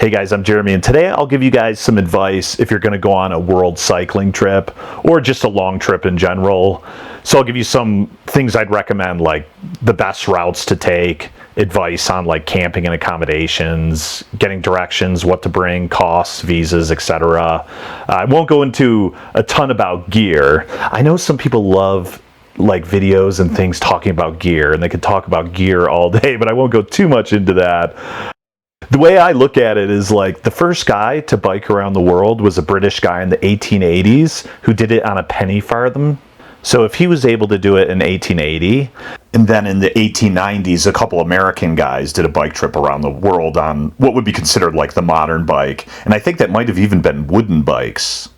Hey guys, I'm Jeremy, and today I'll give you guys some advice if you're going to go on a world cycling trip or just a long trip in general. So I'll give you some things I'd recommend, like the best routes to take, advice on like camping and accommodations, getting directions, what to bring, costs, visas, etc. I won't go into a ton about gear. I know some people love like videos and things talking about gear, and they could talk about gear all day, but I won't go too much into that. The way I look at it is like the first guy to bike around the world was a British guy in the 1880s who did it on a penny farthing. So if he was able to do it in 1880, and then in the 1890s, a couple American guys did a bike trip around the world on what would be considered like the modern bike. And I think that might have even been wooden bikes.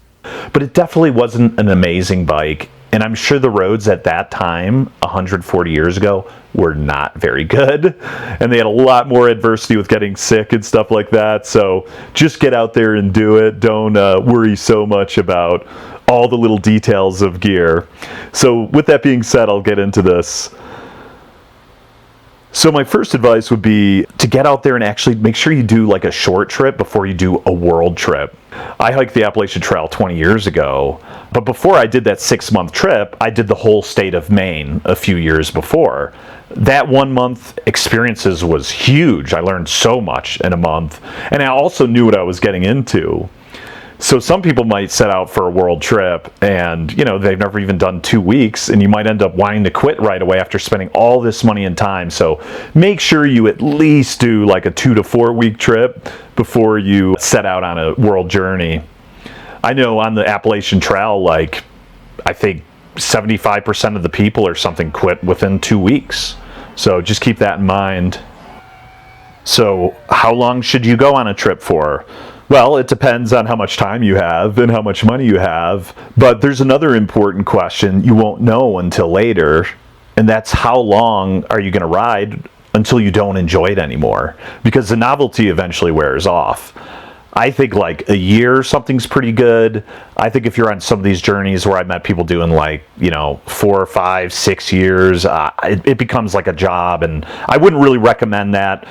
But it definitely wasn't an amazing bike. And I'm sure the roads at that time, 140 years ago, were not very good. And they had a lot more adversity with getting sick and stuff like that. So just get out there and do it. Don't worry so much about all the little details of gear. So with that being said, I'll get into this. So my first advice would be to get out there and actually make sure you do like a short trip before you do a world trip. I hiked the Appalachian Trail 20 years ago, but before I did that 6-month trip, I did the whole state of Maine a few years before. That 1 month experiences was huge. I learned so much in a month, and I also knew what I was getting into. So some people might set out for a world trip and, they've never even done 2 weeks, and you might end up wanting to quit right away after spending all this money and time. So make sure you at least do like a 2 to 4 week trip before you set out on a world journey. I know on the Appalachian Trail, like I think 75% of the people or something quit within 2 weeks. So just keep that in mind. So how long should you go on a trip for? Well, it depends on how much time you have and how much money you have. But there's another important question you won't know until later, and that's how long are you going to ride until you don't enjoy it anymore? Because the novelty eventually wears off. I think like a year something's pretty good. I think if you're on some of these journeys where I met people doing like 4, 5, 6 years, it becomes like a job, and I wouldn't really recommend that.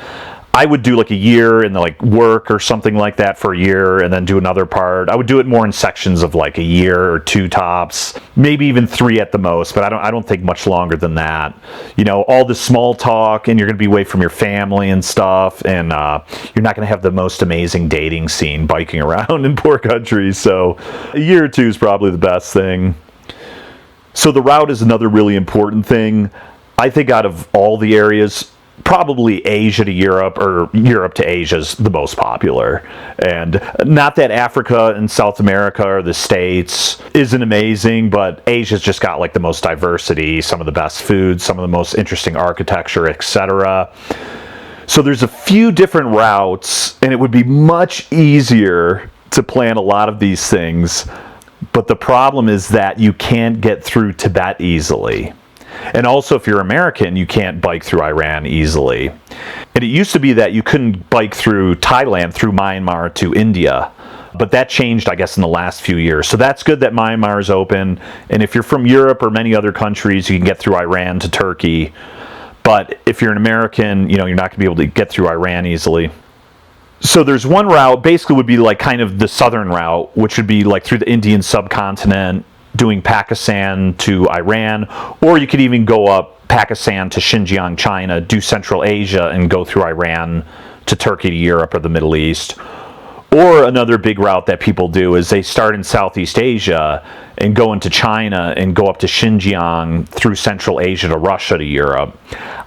I would do like a year and like work or something like that for a year and then do another part. I would do it more in sections of like a year or 2 tops, maybe even 3 at the most, but I don't think much longer than that. All the small talk, and you're going to be away from your family and stuff, and you're not going to have the most amazing dating scene biking around in poor countries. So a year or 2 is probably the best thing. So the route is another really important thing. I think out of all the areas, probably Asia to Europe or Europe to Asia is the most popular. And not that Africa and South America or the States isn't amazing, but Asia's just got like the most diversity, some of the best food, some of the most interesting architecture, etc. So there's a few different routes, and it would be much easier to plan a lot of these things. But the problem is that you can't get through Tibet easily. And also, if you're American, you can't bike through Iran easily. And it used to be that you couldn't bike through Thailand, through Myanmar to India. But that changed, I guess, in the last few years. So that's good that Myanmar is open. And if you're from Europe or many other countries, you can get through Iran to Turkey. But if you're an American, you're not going to be able to get through Iran easily. So there's one route, basically would be like kind of the southern route, which would be like through the Indian subcontinent, doing Pakistan to Iran, or you could even go up Pakistan to Xinjiang, China, do Central Asia, and go through Iran to Turkey to Europe or the Middle East. Or another big route that people do is they start in Southeast Asia and go into China and go up to Xinjiang through Central Asia to Russia to Europe.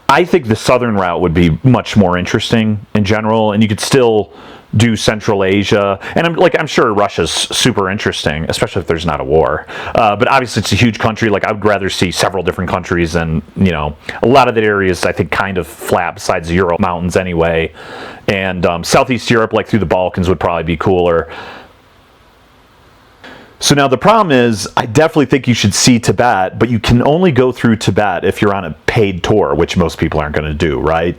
I think the southern route would be much more interesting in general, and you could still do Central Asia, and I'm sure Russia's super interesting, especially if there's not a war. But obviously, it's a huge country. Like I would rather see several different countries, and a lot of that area is I think kind of flat besides the Ural Mountains anyway. And Southeast Europe, like through the Balkans, would probably be cooler. So now the problem is, I definitely think you should see Tibet, but you can only go through Tibet if you're on a paid tour, which most people aren't going to do, right?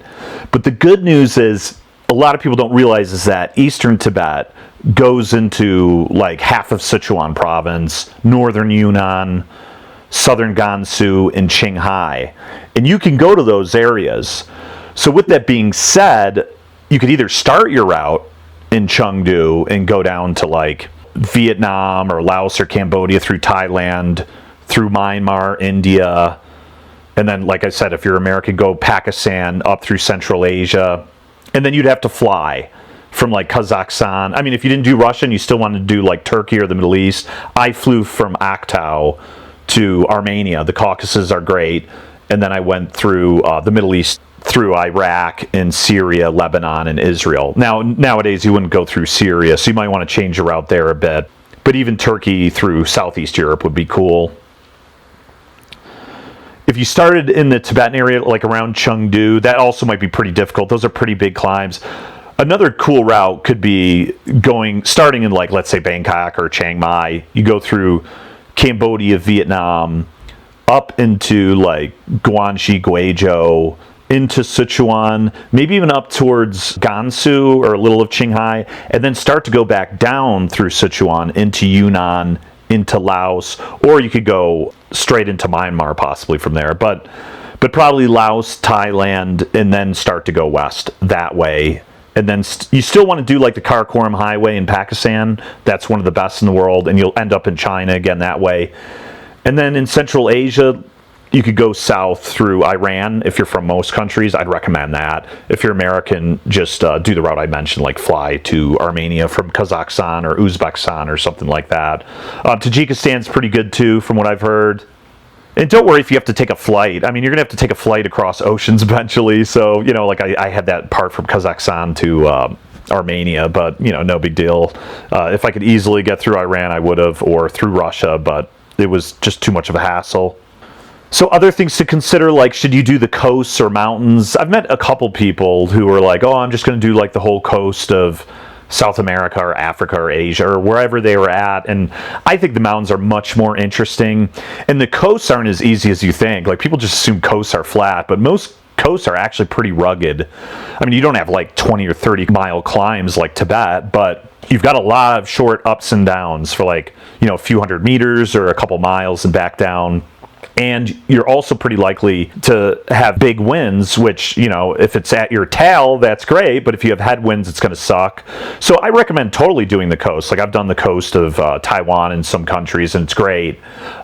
But the good news is, a lot of people don't realize is that eastern Tibet goes into like half of Sichuan province, northern Yunnan, southern Gansu, and Qinghai. And you can go to those areas. So with that being said, you could either start your route in Chengdu and go down to like Vietnam or Laos or Cambodia through Thailand, through Myanmar, India, and then, like I said, if you're American, go Pakistan up through Central Asia, and then you'd have to fly from like Kazakhstan. I mean, if you didn't do Russia and you still wanted to do like Turkey or the Middle East, I flew from Aktau to Armenia. The Caucasus are great, and then I went through the Middle East, through Iraq and Syria, Lebanon, and Israel. Now, nowadays you wouldn't go through Syria, so you might want to change your route there a bit. But even Turkey through Southeast Europe would be cool. If you started in the Tibetan area, like around Chengdu, that also might be pretty difficult. Those are pretty big climbs. Another cool route could be starting in, like, let's say Bangkok or Chiang Mai. You go through Cambodia, Vietnam, up into like Guangxi, Guizhou, into Sichuan, maybe even up towards Gansu or a little of Qinghai, and then start to go back down through Sichuan into Yunnan, into Laos, or you could go straight into Myanmar possibly from there, but probably Laos, Thailand, and then start to go west that way. And then you still want to do like the Karakoram Highway in Pakistan. That's one of the best in the world, and you'll end up in China again that way. And then in Central Asia, you could go south through Iran. If you're from most countries, I'd recommend that. If you're American, just do the route I mentioned, like fly to Armenia from Kazakhstan or Uzbekistan or something like that. Tajikistan's pretty good too, from what I've heard. And don't worry if you have to take a flight. I mean, you're going to have to take a flight across oceans eventually. So, you know, like I had that part from Kazakhstan to Armenia, but, you know, no big deal. If I could easily get through Iran, I would have, or through Russia, but it was just too much of a hassle. So other things to consider, like, should you do the coasts or mountains? I've met a couple people who were like, oh, I'm just going to do like the whole coast of South America or Africa or Asia or wherever they were at. And I think the mountains are much more interesting. And the coasts aren't as easy as you think. Like, people just assume coasts are flat, but most coasts are actually pretty rugged. I mean, you don't have like 20 or 30 mile climbs like Tibet, but you've got a lot of short ups and downs for like, you know, a few hundred meters or a couple miles and back down. And you're also pretty likely to have big winds, which, you know, if it's at your tail, that's great. But if you have headwinds, it's going to suck. So I recommend totally doing the coast. Like, I've done the coast of Taiwan in some countries, and it's great,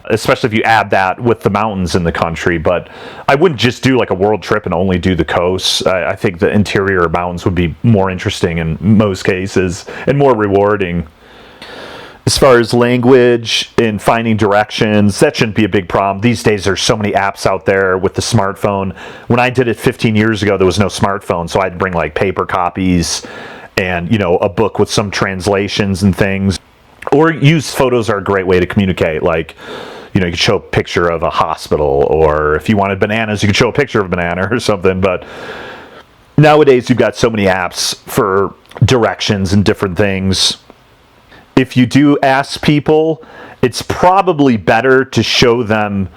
especially if you add that with the mountains in the country. But I wouldn't just do like a world trip and only do the coasts. I think the interior mountains would be more interesting in most cases and more rewarding. As far as language and finding directions, that shouldn't be a big problem. These days, there's so many apps out there with the smartphone. When I did it 15 years ago, there was no smartphone, so I'd bring like paper copies and, you know, a book with some translations and things. Or use photos are a great way to communicate. Like, you know, you could show a picture of a hospital, or if you wanted bananas, you could show a picture of a banana or something. But nowadays, you've got so many apps for directions and different things. If you do ask people, it's probably better to show them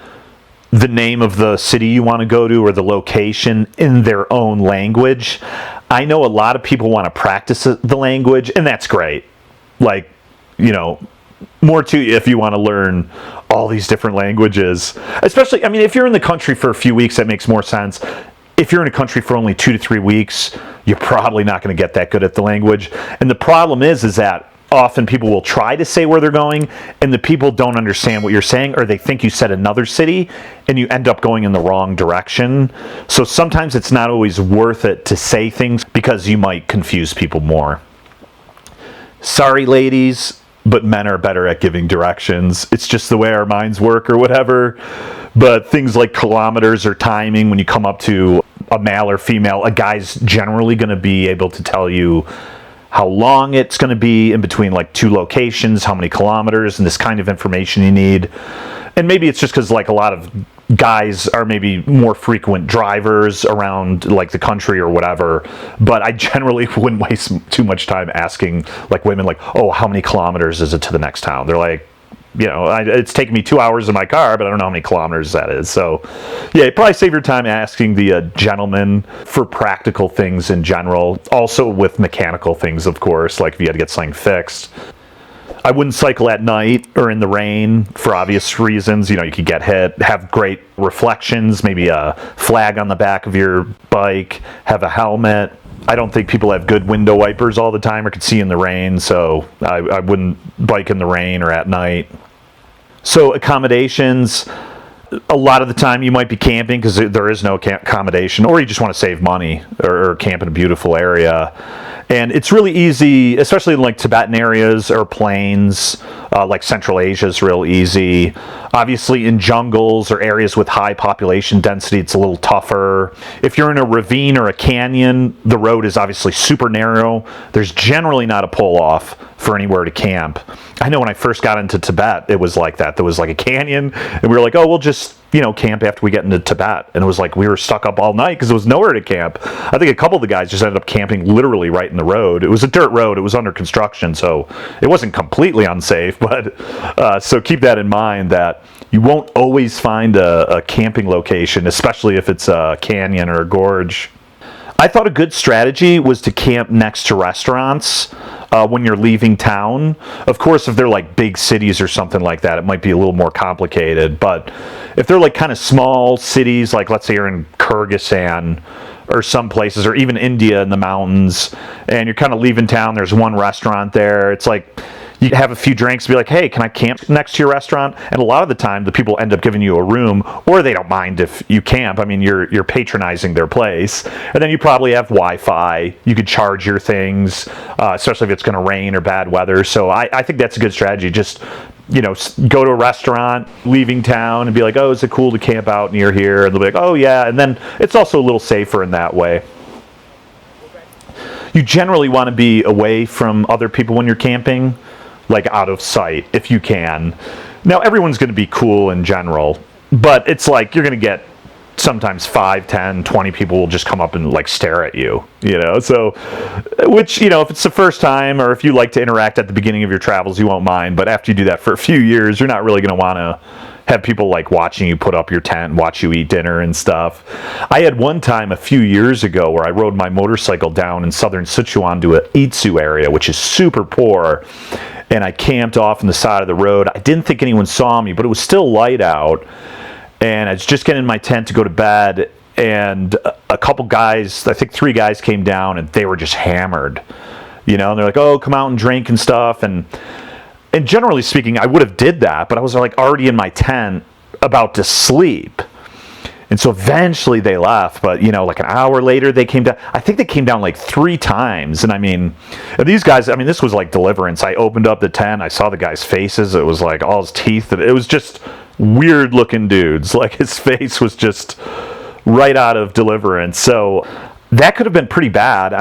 the name of the city you want to go to or the location in their own language. I know a lot of people want to practice the language, and that's great. Like, you know, more to you if you want to learn all these different languages. Especially, I mean, if you're in the country for a few weeks, that makes more sense. If you're in a country for only 2 to 3 weeks, you're probably not going to get that good at the language. And the problem is that often people will try to say where they're going, and the people don't understand what you're saying, or they think you said another city, and you end up going in the wrong direction. So sometimes it's not always worth it to say things because you might confuse people more. Sorry, ladies, but men are better at giving directions. It's just the way our minds work or whatever. But things like kilometers or timing, when you come up to a male or female, a guy's generally going to be able to tell you how long it's going to be in between like 2 locations, how many kilometers, and this kind of information you need. And maybe it's just because like a lot of guys are maybe more frequent drivers around like the country or whatever, but I generally wouldn't waste too much time asking like women like, oh, how many kilometers is it to the next town? They're like, you know, it's taken me 2 hours in my car, but I don't know how many kilometers that is. So, yeah, probably save your time asking the gentleman for practical things in general. Also with mechanical things, of course, like if you had to get something fixed. I wouldn't cycle at night or in the rain for obvious reasons. You know, you could get hit. Have great reflections, maybe a flag on the back of your bike, have a helmet. I don't think people have good window wipers all the time or can see in the rain, so I wouldn't bike in the rain or at night. So accommodations, a lot of the time you might be camping because there is no accommodation, or you just want to save money or camp in a beautiful area. And it's really easy, especially in like Tibetan areas or plains, like Central Asia is real easy. Obviously in jungles or areas with high population density, it's a little tougher. If you're in a ravine or a canyon, the road is obviously super narrow. There's generally not a pull-off for anywhere to camp. I know when I first got into Tibet, it was like that. There was like a canyon, and we were like, oh, we'll just, camp after we get into Tibet. And it was like we were stuck up all night because there was nowhere to camp. I think a couple of the guys just ended up camping literally right in the road. It was a dirt road. It was under construction, so it wasn't completely unsafe. But so keep that in mind, that you won't always find a camping location, especially if it's a canyon or a gorge. I thought a good strategy was to camp next to restaurants when you're leaving town. Of course, if they're like big cities or something like that, it might be a little more complicated. But if they're like kind of small cities, like let's say you're in Kyrgyzstan or some places, or even India in the mountains, and you're kind of leaving town, there's one restaurant there, it's like you have a few drinks, be like, hey, can I camp next to your restaurant? And a lot of the time, the people end up giving you a room, or they don't mind if you camp. I mean, you're patronizing their place. And then you probably have Wi-Fi. You could charge your things, especially if it's going to rain or bad weather. So I think that's a good strategy. Just, go to a restaurant, leaving town, and be like, oh, is it cool to camp out near here? And they'll be like, oh, yeah. And then it's also a little safer in that way. You generally want to be away from other people when you're camping, like out of sight if you can. Now everyone's going to be cool in general, but it's like you're going to get sometimes 5, 10, 20 people will just come up and like stare at you, so which, if it's the first time, or if you like to interact at the beginning of your travels, you won't mind. But after you do that for a few years, you're not really going to want to have people like watching you put up your tent and watch you eat dinner and stuff. I had one time a few years ago where I rode my motorcycle down in southern Sichuan to a Itsu area, which is super poor. And I camped off on the side of the road. I didn't think anyone saw me, but it was still light out. And I was just getting in my tent to go to bed. And a couple guys, I think 3 guys came down, and they were just hammered. And they're like, oh, come out and drink and stuff. And generally speaking, I would have did that, but I was like already in my tent about to sleep. And so eventually they left, but like an hour later they came down. I think they came down like 3 times. And I mean, these guys, this was like deliverance. I opened up the tent, I saw the guys' faces. It was like all his teeth. It was just weird looking dudes. Like his face was just right out of deliverance. So that could have been pretty bad.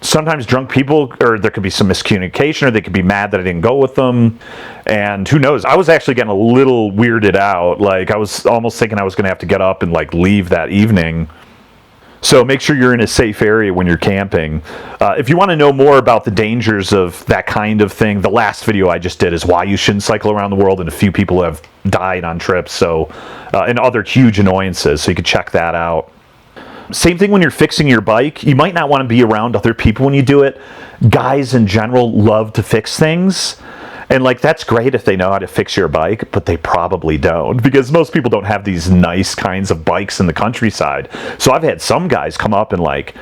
Sometimes drunk people, or there could be some miscommunication, or they could be mad that I didn't go with them. And who knows? I was actually getting a little weirded out. Like I was almost thinking I was going to have to get up and like leave that evening. So make sure you're in a safe area when you're camping. If you want to know more about the dangers of that kind of thing, the last video I just did is why you shouldn't cycle around the world, and a few people have died on trips. So, and other huge annoyances. So you can check that out. Same thing when you're fixing your bike. You might not want to be around other people when you do it. Guys in general love to fix things. And like that's great if they know how to fix your bike, but they probably don't, because most people don't have these nice kinds of bikes in the countryside. So I've had some guys come up and like,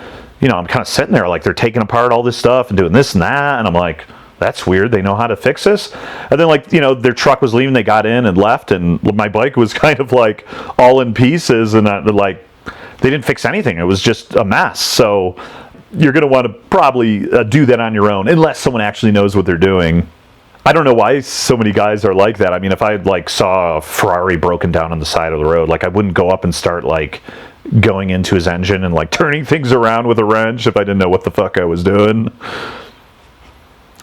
I'm kind of sitting there like they're taking apart all this stuff and doing this and that. And I'm like, that's weird. They know how to fix this. And then like, their truck was leaving. They got in and left. And my bike was kind of like all in pieces. And they didn't fix anything. It was just a mess. So you're going to want to probably do that on your own, unless someone actually knows what they're doing. I don't know why so many guys are like that. If I like saw a Ferrari broken down on the side of the road, like I wouldn't go up and start like going into his engine and like turning things around with a wrench if I didn't know what the fuck I was doing.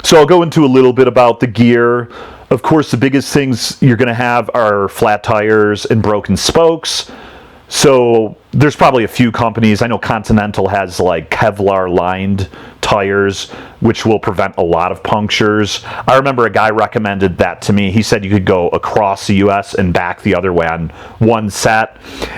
So I'll go into a little bit about the gear. Of course, the biggest things you're going to have are flat tires and broken spokes. So there's probably a few companies. I know Continental has like Kevlar lined tires, which will prevent a lot of punctures. I remember a guy recommended that to me. He said you could go across the US and back the other way on one set.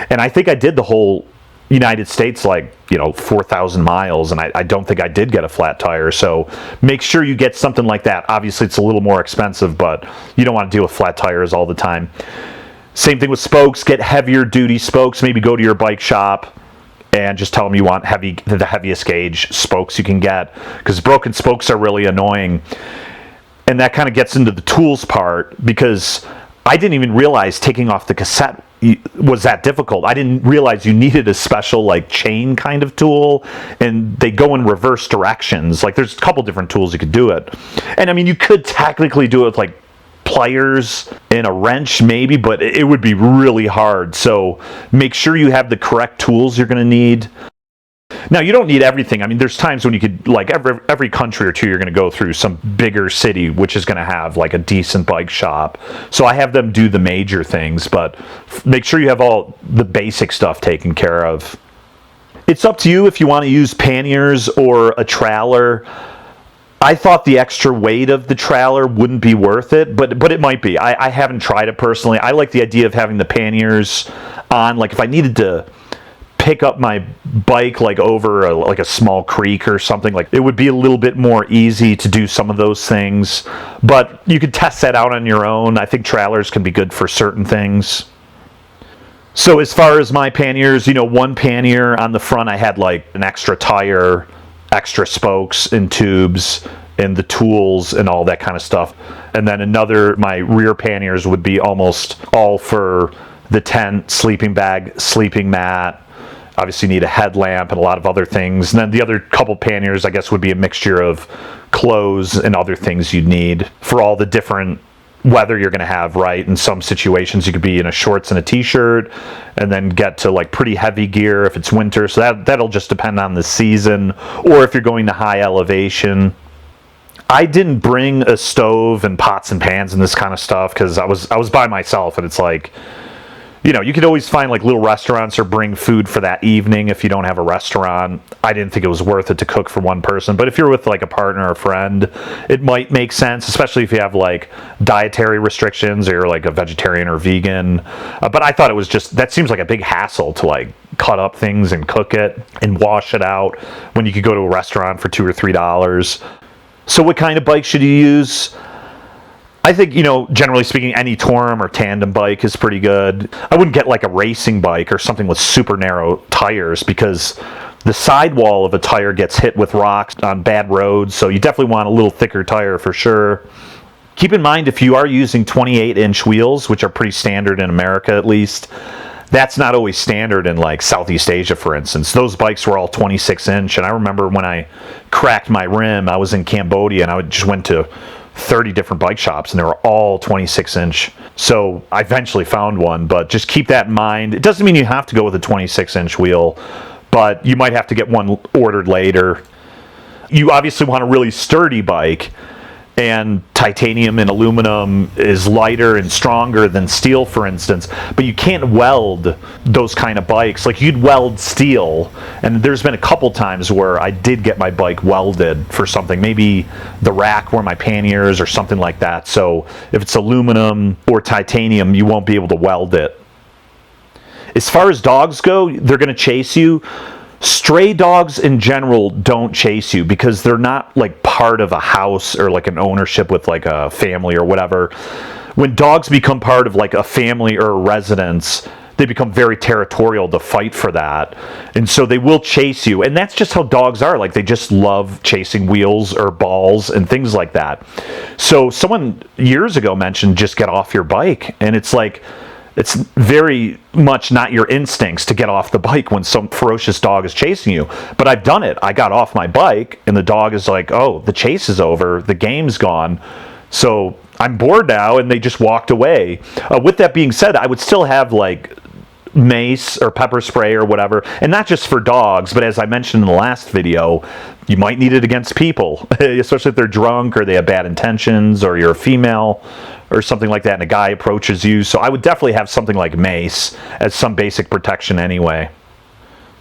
And I think I did the whole United States, like, 4,000 miles, and I don't think I did get a flat tire. So make sure you get something like that. Obviously it's a little more expensive, but you don't want to deal with flat tires all the time. Same thing with spokes. Get heavier duty spokes. Maybe go to your bike shop and just tell them you want the heaviest gauge spokes you can get, because broken spokes are really annoying. And that kind of gets into the tools part, because I didn't even realize taking off the cassette was that difficult. I didn't realize you needed a special like chain kind of tool, and they go in reverse directions. Like there's a couple different tools you could do it. And I mean, you could technically do it with like pliers and a wrench maybe, but it would be really hard. So make sure you have the correct tools you're going to need. Now, you don't need everything. I mean, there's times when you could, like every country or two, you're going to go through some bigger city, which is going to have like a decent bike shop. So I have them do the major things, but make sure you have all the basic stuff taken care of. It's up to you if you want to use panniers or a trailer. I thought the extra weight of the trailer wouldn't be worth it, but it might be. I haven't tried it personally. I like the idea of having the panniers on. Like if I needed to pick up my bike like over a small creek or something, like it would be a little bit more easy to do some of those things. But you could test that out on your own. I think trailers can be good for certain things. So as far as my panniers, one pannier on the front, I had like an extra tire, extra spokes and tubes and the tools and all that kind of stuff. And then my rear panniers would be almost all for the tent, sleeping bag, sleeping mat. Obviously you need a headlamp and a lot of other things. And then the other couple panniers, I guess, would be a mixture of clothes and other things you'd need for all the different weather you're going to have, right? In some situations you could be in a shorts and a t-shirt, and then get to like pretty heavy gear if it's winter. So that'll just depend on the season, or if you're going to high elevation. I didn't bring a stove and pots and pans and this kind of stuff because I was by myself, and it's like, you could always find like little restaurants or bring food for that evening if you don't have a restaurant. I didn't think it was worth it to cook for one person, but if you're with like a partner or a friend, it might make sense, especially if you have like dietary restrictions or you're like a vegetarian or vegan. But I thought that seems like a big hassle to like cut up things and cook it and wash it out when you could go to a restaurant for $2 or $3. So what kind of bike should you use? I think, generally speaking, any Touring or tandem bike is pretty good. I wouldn't get like a racing bike or something with super narrow tires, because the sidewall of a tire gets hit with rocks on bad roads. So you definitely want a little thicker tire for sure. Keep in mind, if you are using 28-inch wheels, which are pretty standard in America at least, that's not always standard in like Southeast Asia, for instance. Those bikes were all 26-inch. And I remember when I cracked my rim, I was in Cambodia and I just went to 30 different bike shops and they were all 26-inch. So I eventually found one, but just keep that in mind. It doesn't mean you have to go with a 26-inch wheel, but you might have to get one ordered later. You obviously want a really sturdy bike, and titanium and aluminum is lighter and stronger than steel, for instance, but you can't weld those kind of bikes. Like you'd weld steel, and there's been a couple times where I did get my bike welded for something, maybe the rack where my panniers or something like that. So if it's aluminum or titanium, you won't be able to weld it. As far as dogs go, they're going to chase you. Stray dogs in general don't chase you because they're not like part of a house or like an ownership with like a family or whatever. When dogs become part of like a family or a residence, they become very territorial to fight for that. And so they will chase you. And that's just how dogs are. Like they just love chasing wheels or balls and things like that. So someone years ago mentioned just get off your bike. And it's like, it's very much not your instincts to get off the bike when some ferocious dog is chasing you. But I've done it. I got off my bike and the dog is like, oh, the chase is over. The game's gone. So I'm bored now, and they just walked away. With that being said, I would still have like mace or pepper spray or whatever, and not just for dogs, but as I mentioned in the last video, you might need it against people, especially if they're drunk or they have bad intentions, or you're a female or something like that and a guy approaches you. So I would definitely have something like mace as some basic protection anyway.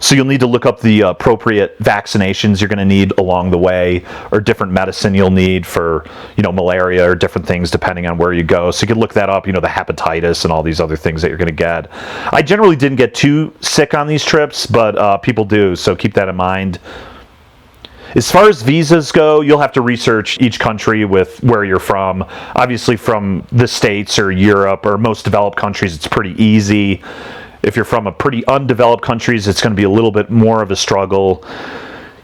So you'll need to look up the appropriate vaccinations you're going to need along the way, or different medicine you'll need for, malaria or different things depending on where you go. So you can look that up, the hepatitis and all these other things that you're going to get. I generally didn't get too sick on these trips, but people do, so keep that in mind. As far as visas go, you'll have to research each country with where you're from. Obviously from the States or Europe or most developed countries, it's pretty easy. If you're from a pretty undeveloped countries, it's going to be a little bit more of a struggle.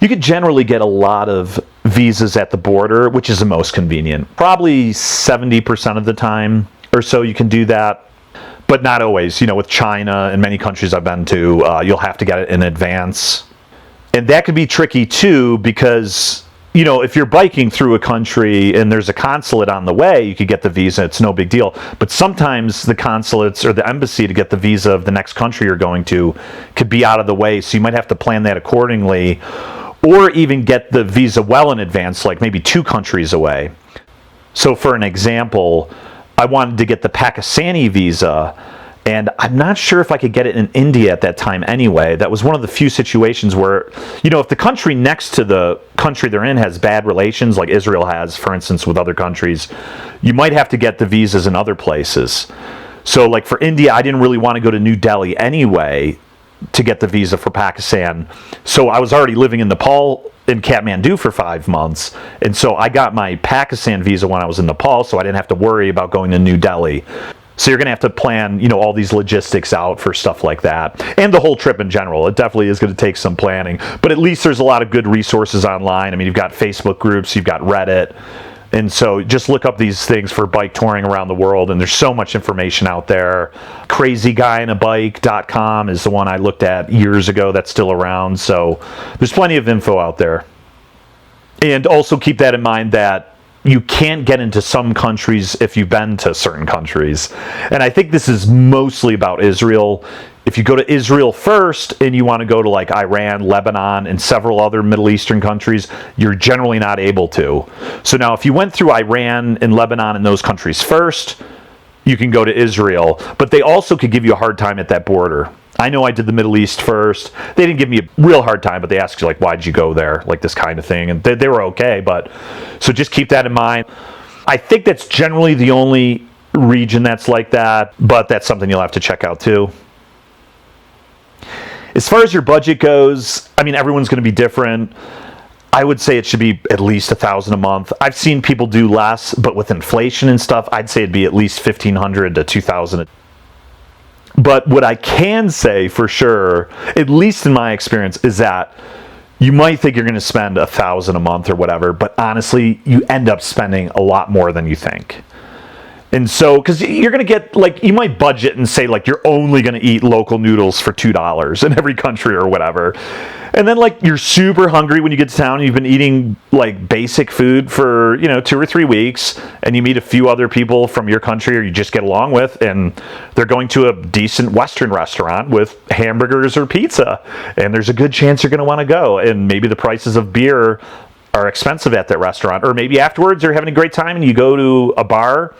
You could generally get a lot of visas at the border, which is the most convenient. Probably 70% of the time or so you can do that, but not always. With China and many countries I've been to, you'll have to get it in advance. And that could be tricky too, because if you're biking through a country and there's a consulate on the way, you could get the visa. It's no big deal. But sometimes the consulates or the embassy to get the visa of the next country you're going to could be out of the way. So you might have to plan that accordingly, or even get the visa well in advance, like maybe 2 countries away. So for an example, I wanted to get the Pakistani visa, and I'm not sure if I could get it in India at that time anyway. That was one of the few situations where, if the country next to the country they're in has bad relations, like Israel has, for instance, with other countries, you might have to get the visas in other places. So like for India, I didn't really want to go to New Delhi anyway to get the visa for Pakistan. So I was already living in Nepal, in Kathmandu, for 5 months. And so I got my Pakistan visa when I was in Nepal, so I didn't have to worry about going to New Delhi. So you're going to have to plan, all these logistics out for stuff like that. And the whole trip in general. It definitely is going to take some planning. But at least there's a lot of good resources online. I mean, you've got Facebook groups, you've got Reddit. And so just look up these things for bike touring around the world, and there's so much information out there. CrazyGuyInABike.com is the one I looked at years ago. That's still around. So there's plenty of info out there. And also keep that in mind that you can't get into some countries if you've been to certain countries. And I think this is mostly about Israel. If you go to Israel first and you want to go to like Iran, Lebanon, and several other Middle Eastern countries, you're generally not able to. So now if you went through Iran and Lebanon and those countries first, you can go to Israel. But they also could give you a hard time at that border. I know I did the Middle East first. They didn't give me a real hard time, but they asked you, like, why'd you go there? Like this kind of thing. And they were okay. But so just keep that in mind. I think that's generally the only region that's like that, but that's something you'll have to check out too. As far as your budget goes, I mean, everyone's going to be different. I would say it should be at least $1,000 a month. I've seen people do less, but with inflation and stuff, I'd say it'd be at least $1,500 to $2,000. But what I can say for sure, at least in my experience, is that you might think you're going to spend $1,000 a month or whatever, but honestly, you end up spending a lot more than you think. And so, because you're going to get, like, you might budget and say, like, you're only going to eat local noodles for $2 in every country or whatever. And then, like, you're super hungry when you get to town. And you've been eating, like, basic food for, 2 or 3 weeks. And you meet a few other people from your country or you just get along with. And they're going to a decent Western restaurant with hamburgers or pizza. And there's a good chance you're going to want to go. And maybe the prices of beer are expensive at that restaurant. Or maybe afterwards you're having a great time and you go to a bar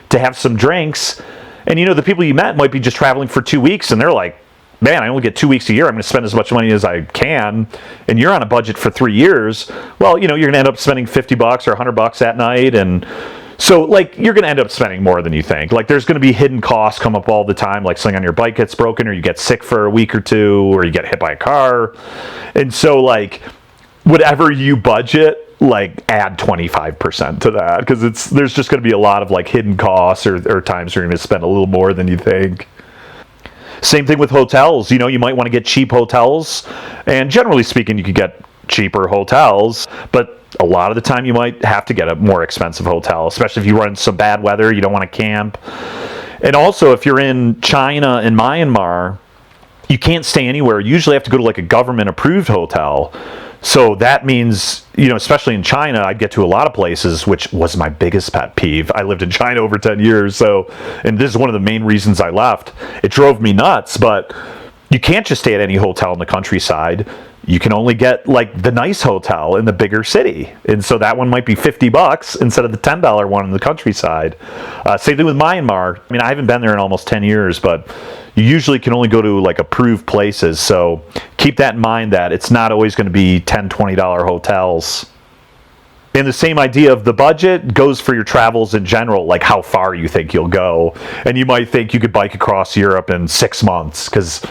to have some drinks, and the people you met might be just traveling for 2 weeks, and they're like, man, I only get 2 weeks a year, I'm going to spend as much money as I can, and you're on a budget for 3 years. Well, you're going to end up spending $50 or $100 that night, and so, like, you're going to end up spending more than you think. Like, there's going to be hidden costs come up all the time, like something on your bike gets broken, or you get sick for a week or two, or you get hit by a car, and so, like, whatever you budget, like, add 25% to that, because there's just going to be a lot of, like, hidden costs or times you're going to spend a little more than you think. Same thing with hotels. You might want to get cheap hotels, and generally speaking, you could get cheaper hotels, but a lot of the time you might have to get a more expensive hotel, especially if you run into some bad weather, you don't want to camp. And also, if you're in China and Myanmar, you can't stay anywhere. You usually have to go to, like, a government-approved hotel. So that means, especially in China, I'd get to a lot of places, which was my biggest pet peeve. I lived in China over 10 years, and this is one of the main reasons I left. It drove me nuts, but you can't just stay at any hotel in the countryside. You can only get, like, the nice hotel in the bigger city. And so that one might be $50 instead of the $10 one in the countryside. Same thing with Myanmar. I mean, I haven't been there in almost 10 years, but you usually can only go to, like, approved places. So keep that in mind, that it's not always going to be $10, $20 hotels. And the same idea of the budget goes for your travels in general, like how far you think you'll go. And you might think you could bike across Europe in 6 months because,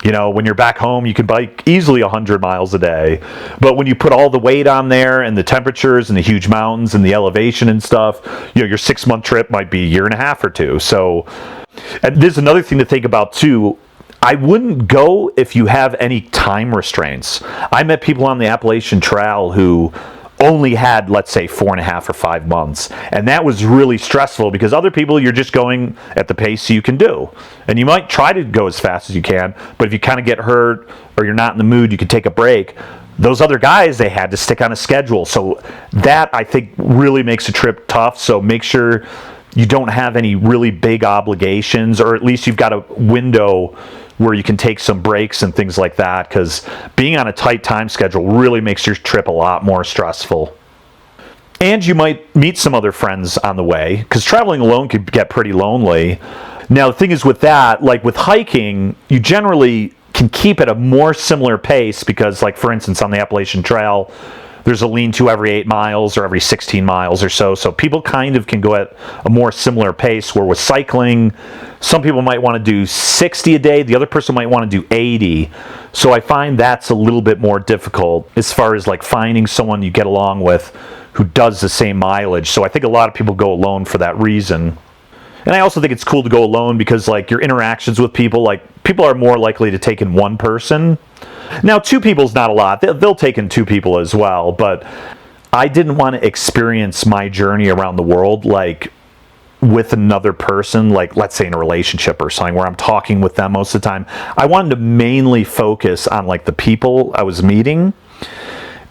when you're back home, you can bike easily 100 miles a day. But when you put all the weight on there and the temperatures and the huge mountains and the elevation and stuff, your 6-month trip might be a year and a half or two. So, and there's another thing to think about too. I wouldn't go if you have any time restraints. I met people on the Appalachian Trail who only had, let's say, 4.5 or 5 months. And that was really stressful because other people, you're just going at the pace you can do. And you might try to go as fast as you can, but if you kind of get hurt or you're not in the mood, you can take a break. Those other guys, they had to stick on a schedule. So that, I think, really makes a trip tough. So make sure you don't have any really big obligations, or at least you've got a window where you can take some breaks and things like that, because being on a tight time schedule really makes your trip a lot more stressful. And you might meet some other friends on the way, because traveling alone can get pretty lonely. Now, the thing is with that, like with hiking, you generally can keep at a more similar pace because, like, for instance, on the Appalachian Trail, there's a lean-to every 8 miles or every 16 miles or so. So people kind of can go at a more similar pace, where with cycling, some people might want to do 60 a day. The other person might want to do 80. So I find that's a little bit more difficult as far as like finding someone you get along with who does the same mileage. So I think a lot of people go alone for that reason. And I also think it's cool to go alone because, like, your interactions with people, like, people are more likely to take in one person. Now, 2 people's not a lot. They'll take in 2 people as well, but I didn't want to experience my journey around the world, like, with another person, like, let's say in a relationship or something, where I'm talking with them most of the time. I wanted to mainly focus on, like, the people I was meeting.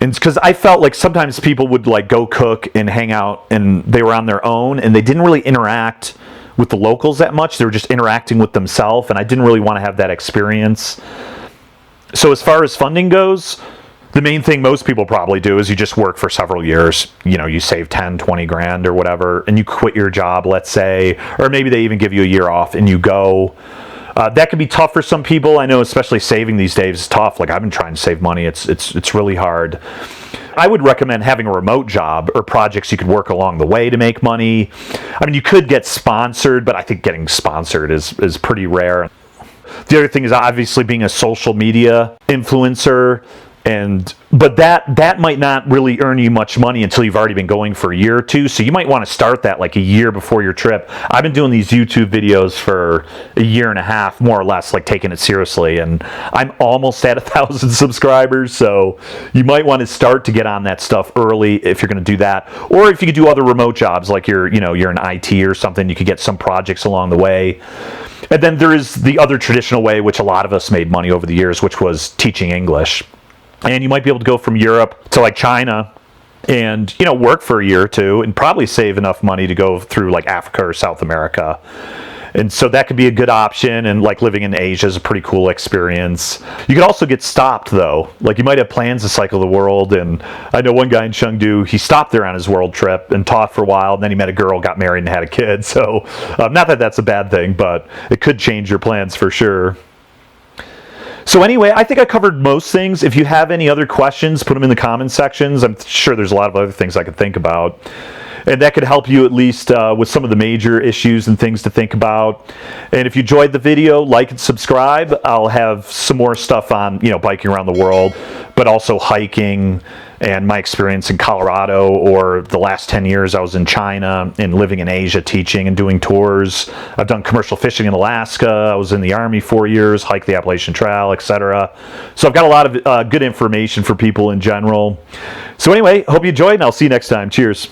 And because I felt like sometimes people would, like, go cook and hang out, and they were on their own, and they didn't really interact with the locals that much. They were just interacting with themselves, and I didn't really want to have that experience. So as far as funding goes, the main thing most people probably do is you just work for several years. You know, you save 10, 20 grand or whatever, and you quit your job, let's say, or maybe they even give you a year off and you go. That can be tough for some people. I know, especially saving these days is tough. Like, I've been trying to save money. It's really hard. I would recommend having a remote job or projects you could work along the way to make money. I mean, you could get sponsored, but I think getting sponsored is pretty rare. The other thing is obviously being a social media influencer, but that might not really earn you much money until you've already been going for a year or 2. So you might want to start that like a year before your trip. I've been doing these YouTube videos for a year and a half, more or less, like taking it seriously, and I'm almost at 1,000 subscribers. So you might want to start to get on that stuff early if you're going to do that. Or if you could do other remote jobs, like you're in IT or something, you could get some projects along the way. And then there is the other traditional way, which a lot of us made money over the years, which was teaching English. And you might be able to go from Europe to, like, China and, work for a year or 2 and probably save enough money to go through, like, Africa or South America. And so that could be a good option. And, like, living in Asia is a pretty cool experience. You could also get stopped, though. Like, you might have plans to cycle the world. And I know one guy in Chengdu, he stopped there on his world trip and taught for a while. And then he met a girl, got married, and had a kid. So not that that's a bad thing, but it could change your plans for sure. So anyway, I think I covered most things. If you have any other questions, put them in the comments sections. I'm sure there's a lot of other things I could think about. And that could help you at least with some of the major issues and things to think about. And if you enjoyed the video, like and subscribe. I'll have some more stuff on, biking around the world, but also hiking and my experience in Colorado, or the last 10 years I was in China and living in Asia, teaching and doing tours. I've done commercial fishing in Alaska. I was in the Army 4 years, hiked the Appalachian Trail, etc. So I've got a lot of good information for people in general. So anyway, hope you enjoyed, and I'll see you next time. Cheers.